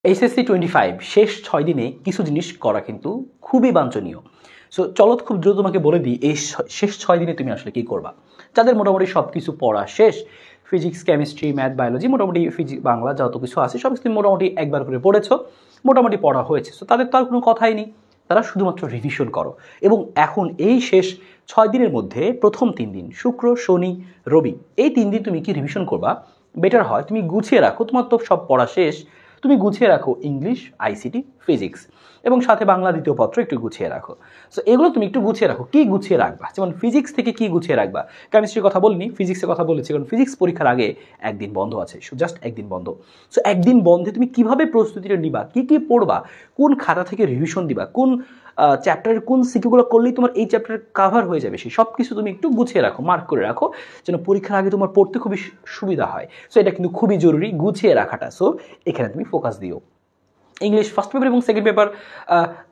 HSC 25 শেষ 6 দিনে কিছু জিনিস করা কিন্তু খুবই বাঞ্ছনীয়। সো চলো খুব দ্রুত তোমাকে বলে দিই এই শেষ 6 দিনে তুমি আসলে কী করবা। যাদের মোটামুটি সব কিছু পড়া শেষ, ফিজিক্স, কেমিস্ট্রি, ম্যাথ, বায়োলজি, মোটামুটি বাংলা যত কিছু আছে সব কিছু তুমি মোটামুটি একবার করে পড়েছো, মোটামুটি পড়া হয়েছে। সো তাদের তো আর কোনো কথাই নেই, তারা শুধুমাত্র রিভিশন করো। এবং এখন এই শেষ 6 দিনের মধ্যে প্রথম 3 দিন শুক্র, শনি, রবি, এই 3 দিন তুমি কি রিভিশন করবা, বেটার হয় তুমি গুছিয়ে রাখো। তোমার তো সব পড়া শেষ, তুমি গুছিয়ে রাখো ইংলিশ, আইসিটি, ফিজিক্স এবং সাথে বাংলা দ্বিতীয় পত্র একটু গুছিয়ে রাখো। সো এগুলো তুমি একটু গুছিয়ে রাখো। কি গুছিয়ে রাখবা, যেমন ফিজিক্স থেকে কি গুছিয়ে রাখবা, কেমিস্ট্রির কথা বলিনি, ফিজিক্সের কথা বলেছি, কারণ ফিজিক্স পরীক্ষার আগে একদিন বন্ধ আছে, জাস্ট একদিন বন্ধ। সো একদিন বন্ধে তুমি কিভাবে প্রস্তুতিটা নিবা, কি কি পড়বা, কোন খাতা থেকে রিভিশন দিবা, কোন চ্যাপ্টারের কোন সিকিউগুলো করলেই তোমার এই চ্যাপ্টার কাভার হয়ে যাবে, সেই সব কিছু তুমি একটু গুছিয়ে রাখো, মার্ক করে রাখো, যেন পরীক্ষার আগে তোমার পড়তে খুবই সুবিধা হয়। সো এটা কিন্তু খুবই জরুরি, গুছিয়ে রাখাটা। সো এখানে তুমি ফোকাস দিও। ইংলিশ ফার্স্ট পেপার এবং সেকেন্ড পেপার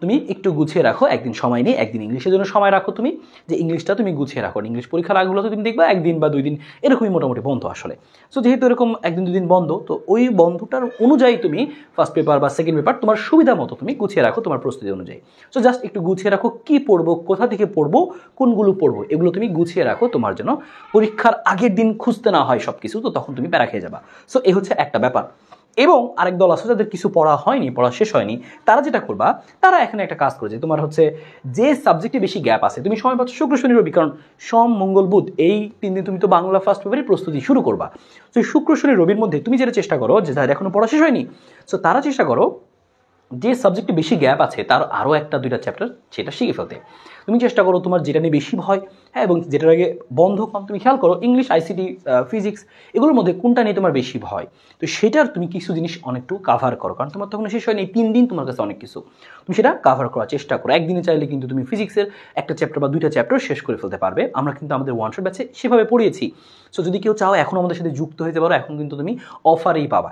তুমি একটু গুছিয়ে রাখো, একদিন সময় নেই, একদিন ইংলিশের জন্য সময় রাখো তুমি, যে ইংলিশটা তুমি গুছিয়ে রাখো। ইংলিশ পরীক্ষার আগগুলোতে তুমি দেখবা একদিন বা 2 দিন এরকমই মোটামুটি বন্ধ আসলে। সো যেহেতু এরকম একদিন 2 দিন বন্ধ, তো ওই বন্ধটার অনুযায়ী তুমি ফার্স্ট পেপার বা সেকেন্ড পেপার তোমার সুবিধা মতো তুমি গুছিয়ে রাখো তোমার প্রস্তুতি অনুযায়ী। সো জাস্ট একটু গুছিয়ে রাখো, কী পড়বো, কোথা থেকে পড়বো, কোনগুলো পড়বো, এগুলো তুমি গুছিয়ে রাখো তোমার জন্য পরীক্ষার আগের দিন খুঁজতে না হয় সব কিছু, তো তখন তুমি প্যারা খেয়ে যাবা। সো এই হচ্ছে একটা ব্যাপার। এবং আরেক দল আছে যাদের কিছু পড়া হয়নি, পড়া শেষ হয়নি, তারা যেটা করবা, তারা এখানে একটা কাজ করেছে, তোমার হচ্ছে যে সাবজেক্টে বেশি গ্যাপ আছে, তুমি সময় পাচ্ছ শুক্র, শনি, রবি, কারণ সোম, মঙ্গল, বুধ এই 3 দিন তুমি তো বাংলা ফার্স্ট পেপারের প্রস্তুতি শুরু করবা। তো শুক্র, শনি, রবির মধ্যে তুমি যেটা চেষ্টা করো, যে যাদের এখনো পড়া শেষ হয়নি, সো তারা চেষ্টা করো যে সাবজেক্টে বেশি গ্যাপ আছে তার আরও 1-2টা চ্যাপ্টার সেটা শিখে ফেলতে। তুমি চেষ্টা করো তোমার যেটা নিয়ে বেশি ভয়, হ্যাঁ, এবং যেটার আগে বন্ধ কম, তুমি খেয়াল করো ইংলিশ, আইসিটি, ফিজিক্স এগুলোর মধ্যে কোনটা নিয়ে তোমার বেশি ভয়, তো সেটার তুমি কিছু জিনিস অনেকটু কাভার করো, কারণ তোমার তখন শেষ হয়নি, এই 3 দিন তোমার কাছে অনেক কিছু, তুমি সেটা কাভার করার চেষ্টা করো। একদিনে চাইলে কিন্তু তুমি ফিজিক্সের একটা চ্যাপ্টার বা 2টা চ্যাপ্টার শেষ করে ফেলতে পারবে। আমরা কিন্তু আমাদের ওয়ান শট ব্যাচে সেভাবে পড়িয়েছি। সো যদি কেউ চাও এখন আমাদের সাথে যুক্ত হতে পারো, এখন কিন্তু তুমি অফারেই পাবা,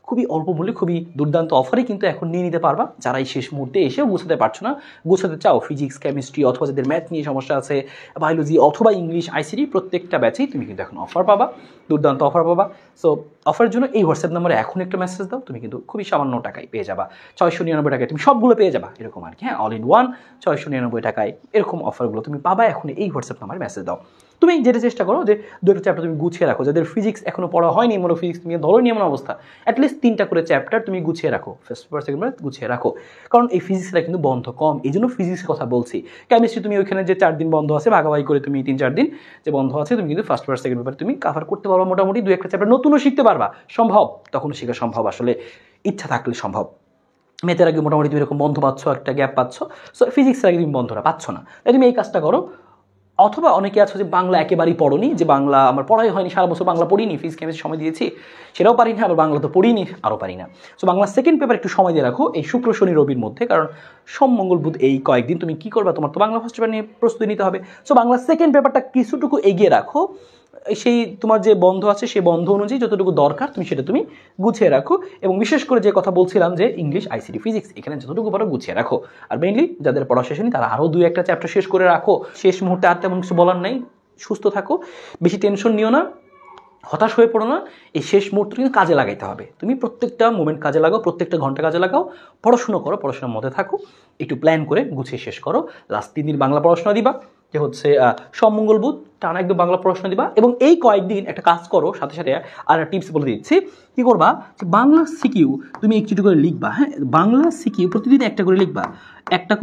খুবই অল্প মূল্যে, খুবই দুর্দান্ত অফারে কিন্তু এখন নিয়ে নিতে পারবা। যারা এই শেষ মুহূর্তে এসেও গোছাতে পারছো না, গোছাতে চাও ফিজিক্স, কেমিস্ট্রি অথবা যাদের ম্যাথ নিয়ে সমস্যা আছে, বায়োলজি অথবা ইংলিশ, আইসিটি, প্রত্যেকটা ব্যাচেই তুমি কিন্তু এখন অফার পাবা, দুর্দান্ত অফার পাবা। সো অফারের জন্য এই হোয়াটসঅ্যাপ নাম্বারে এখন একটা মেসেজ দাও, তুমি কিন্তু খুবই সামান্য টাকায় পেয়ে যাবা, 699 টাকায় তুমি সবগুলো পেয়ে যাবা, এরকম আর কি, হ্যাঁ, অল ইন ওয়ান 699 টাকায় এরকম অফারগুলো তুমি পাবা। এখন এই হোয়াটসঅ্যাপ নাম্বারে মেসেজ দাও। তুমি যেটা চেষ্টা করো যে 2টা চ্যাপ্টার তুমি গুছিয়ে রাখো, যাদের ফিজিক্স এখনো পড়া হয়নি, মনে ফিজিক্স তুমি ধরোনি এমন অবস্থা, অ্যাটলিস্ট 3টা করে চ্যাপ্টার তুমি গুছিয়ে রাখো, ফার্স্ট পেপার সেকেন্ড পেপার গুছিয়ে রাখো, কারণ এই ফিজিক্সটা কিন্তু বন্ধ কম, এই জন্য ফিজিক্সের কথা বলছি। কেমিস্ট্রি তুমি ওইখানে যে 4 দিন বন্ধ আছে, ভাগাভাগি করে তুমি 3-4 দিন যে বন্ধ আছে, তুমি কিন্তু ফার্স্ট পেপার সেকেন্ড পেপার তুমি কাভার করতে পারবা, মোটামুটি 2-1টা চ্যাপ্টার নতুনও শিখতে পারবা, সম্ভব, তখন শেখা সম্ভব, আসলে ইচ্ছা থাকলে সম্ভব। ম্যাথের আগে মোটামুটি তুমি এরকম বন্ধ পাচ্ছ, একটা গ্যাপ পাচ্ছ, সো ফিজিক্সের আগে তুমি বন্ধটা পাচ্ছ না, তাই তুমি এই কাজটা করো। অথবা অনেকে আছে যে বাংলা একেবারেই পড়োনি, যে বাংলা আমার পড়াই হয়নি, সারা বছর বাংলা পড়িনি, ফিজিক্স কেমিস্ট্রি সময় দিয়েছি সেটাও পারি না, আবার বাংলা তো পড়িনি, আরও পারি না। সো বাংলা সেকেন্ড পেপার একটু সময় দিয়ে রাখো এই শুক্র, শনি, রবির মধ্যে, কারণ সোম, মঙ্গল, বুধ এই কয়েকদিন তুমি কী করবা, তোমার তো বাংলা ফার্স্ট পেপার নিয়ে প্রস্তুতি নিতে হবে। সো বাংলা সেকেন্ড পেপারটা কিছুটুকু এগিয়ে রাখো, সেই তোমার যে বন্ধ আছে সেই বন্ধ অনুযায়ী যতটুকু দরকার তুমি সেটা তুমি গুছিয়ে রাখো। এবং বিশেষ করে যে কথা বলছিলাম যে ইংলিশ, আইসিটি, ফিজিক্স এখানে যতটুকু পারো গুছিয়ে রাখো। আর মেইনলি যাদের পড়া শেষ হয়নি তারা আরও 2-1টা চ্যাপ্টার শেষ করে রাখো। শেষ মুহূর্তে আর তেমন কিছু বলার নাই, সুস্থ থাকো, বেশি টেনশন নিও না, হতাশ হয়ে পড়ো না। এই শেষ মুহূর্তে কিন্তু কাজে লাগাইতে হবে, তুমি প্রত্যেকটা মোমেন্ট কাজে লাগাও, প্রত্যেকটা ঘন্টা কাজে লাগাও, পড়াশুনো করো, পড়াশোনার মধ্যে থাকো, একটু প্ল্যান করে গুছিয়ে শেষ করো। লাস্ট 3 দিন বাংলা পড়াশোনা দিবা, যে হচ্ছে সোম, মঙ্গল, বুধ টানা একদম বাংলা পড়াশোনা দিবা। এবং এই কয়েকদিন একটা কাজ করো, সাথে সাথে আর টিপস বলে দিচ্ছি, কী করবা, বাংলা সিকিউ তুমি একটু করে লিখবা, হ্যাঁ, বাংলা সিকিউ প্রতিদিন একটা করে লিখবা, একটা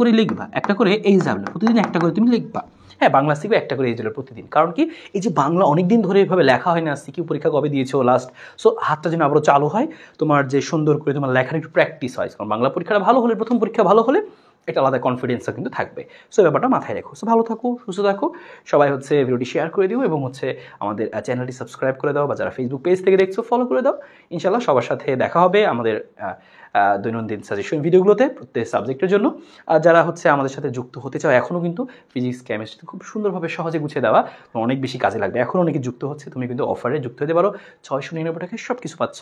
করে এইচডাব্লিউ প্রতিদিন একটা করে তুমি লিখবা, হ্যাঁ, বাংলা সিকিউ একটা করে এইচডাব্লিউ প্রতিদিন। কারণ কি, এই যে বাংলা অনেক দিন ধরে এভাবে লেখা হয় না, সিকিউ পরীক্ষা কবে দিয়েছো লাস্ট, সো হাতটা যেন আবারও চালু হয়, তোমার যে সুন্দর করে তোমার লেখার একটু প্র্যাকটিস হয়, কারণ বাংলা পরীক্ষাটা ভালো হলে, প্রথম পরীক্ষা ভালো হলে একটা আলাদা কনফিডেন্সও কিন্তু থাকবে। সো ব্যাপারটা মাথায় রেখো। সো ভালো থাকো, সুস্থ থাকো, সবাই হচ্ছে ভিডিওটি শেয়ার করে দিও, এবং হচ্ছে আমাদের চ্যানেলটি সাবস্ক্রাইব করে দাও, বা যারা ফেসবুক পেজ থেকে দেখছো ফলো করে দাও। ইনশাল্লাহ সবার সাথে দেখা হবে আমাদের দৈনন্দিন সাজেশন ভিডিওগুলোতে প্রত্যেক সাবজেক্টের জন্য। যারা হচ্ছে আমাদের সাথে যুক্ত হতে চাও, এখনও কিন্তু ফিজিক্স, কেমিস্ট্রি খুব সুন্দরভাবে সহজে গুছিয়ে দেওয়া, অনেক বেশি কাজে লাগবে। এখন অনেকে যুক্ত হচ্ছে, তুমি কিন্তু অফারে যুক্ত হতে পারো, 699 টাকায় সব কিছু পাচ্ছ।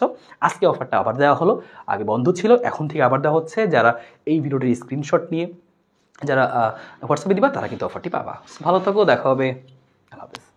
আজকে অফারটা আবার দেওয়া হলো, আগে বন্ধ ছিল, এখন থেকে আবার দেওয়া হচ্ছে। যারা এই ভিডিওটির স্ক্রিনশট নিয়ে যারা হোয়াটসঅ্যাপে দিবা তারা কিন্তু অফারটি পাবা। ভালো থাকো, দেখা হবে, আল্লাহ হাফেজ।